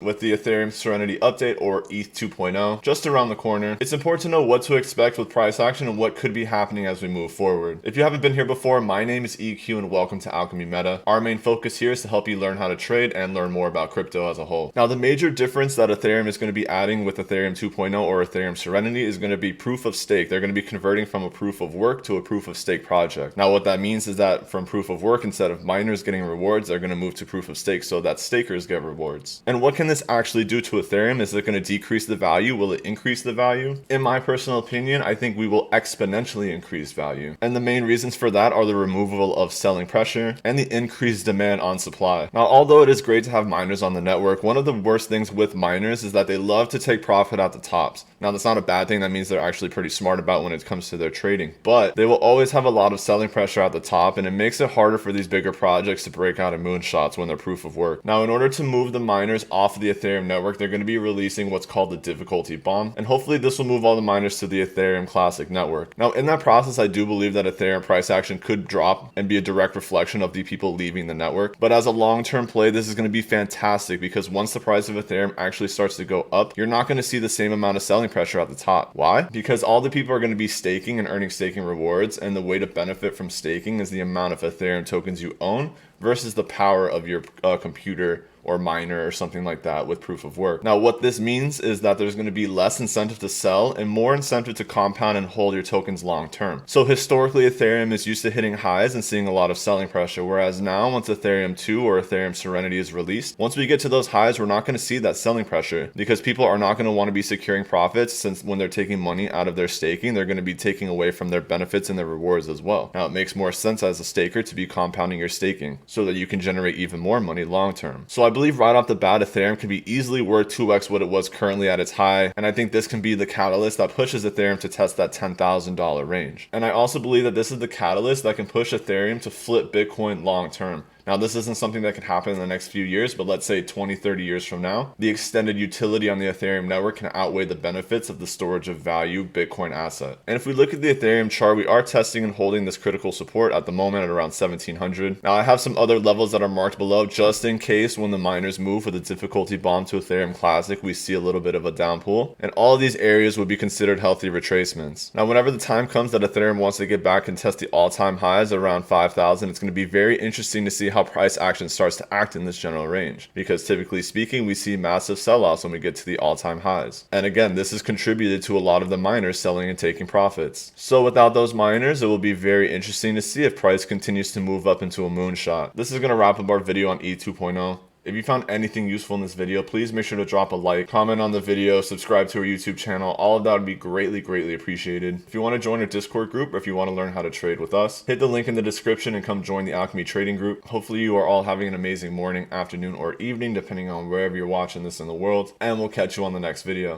With the Ethereum Serenity update, or ETH 2.0, just around the corner, it's important to know what to expect with price action and what could be happening as we move forward. If you haven't been here before, my name is EQ and welcome to Alchemy Meta. Our main focus here is to help you learn how to trade and learn more about crypto as a whole. Now, the major difference that Ethereum is going to be adding with Ethereum 2.0 or Ethereum Serenity is going to be proof of stake. They're going to be converting from a proof of work to a proof of stake project. Now, what that means is that from proof of work, instead of miners getting rewards, they're going to move to proof of stake so that stakers get rewards. And what can this actually do to Ethereum? Is it going to decrease the value? Will it increase the value? In my personal opinion, I think we will exponentially increase value. And the main reasons for that are the removal of selling pressure and the increased demand on supply. Now, although it is great to have miners on the network, one of the worst things with miners is that they love to take profit at the tops. Now, that's not a bad thing. That means they're actually pretty smart about when it comes to their trading, but they will always have a lot of selling pressure at the top, and it makes it harder for these bigger projects to break out in moonshots when they're proof of work. Now, in order to move the miners off of the Ethereum network, they're going to be releasing what's called the difficulty bomb, and hopefully this will move all the miners to the Ethereum Classic network. Now, in that process, I do believe that Ethereum price action could drop and be a direct reflection of the people leaving the network, but as a long-term play, this is going to be fantastic because once the price of Ethereum actually starts to go up, you're not going to see the same amount of selling pressure at the top. Why? Because all the people are going to be staking and earning staking rewards, and the way to benefit from staking is the amount of Ethereum tokens you own versus the power of your computer or miner or something like that with proof of work. Now, what this means is that there's going to be less incentive to sell and more incentive to compound and hold your tokens long term. So historically, Ethereum is used to hitting highs and seeing a lot of selling pressure, whereas now once Ethereum 2 or Ethereum Serenity is released, once we get to those highs, we're not going to see that selling pressure because people are not going to want to be securing profits, since when they're taking money out of their staking, they're going to be taking away from their benefits and their rewards as well. Now, it makes more sense as a staker to be compounding your staking so that you can generate even more money long term. So I believe right off the bat, Ethereum can be easily worth 2x what it was currently at its high, and I think this can be the catalyst that pushes Ethereum to test that $10,000 range. And I also believe that this is the catalyst that can push Ethereum to flip Bitcoin long term. Now, this isn't something that can happen in the next few years, but let's say 20, 30 years from now, the extended utility on the Ethereum network can outweigh the benefits of the storage of value Bitcoin asset. And if we look at the Ethereum chart, we are testing and holding this critical support at the moment at around 1700. Now, I have some other levels that are marked below just in case when the miners move with a difficulty bomb to Ethereum Classic, we see a little bit of a downpool. And all of these areas would be considered healthy retracements. Now, whenever the time comes that Ethereum wants to get back and test the all-time highs around 5,000, it's going to be very interesting to see how price action starts to act in this general range, because typically speaking, we see massive sell-offs when we get to the all-time highs. And again, this has contributed to a lot of the miners selling and taking profits. So without those miners, it will be very interesting to see if price continues to move up into a moonshot. This is going to wrap up our video on ETH 2.0. If you found anything useful in this video, please make sure to drop a like, comment on the video, subscribe to our YouTube channel. All of that would be greatly appreciated. If you want to join our Discord group, or if you want to learn how to trade with us, hit the link in the description and come join the Alchemy trading group. Hopefully you are all having an amazing morning, afternoon, or evening, depending on wherever you're watching this in the world, and we'll catch you on the next video.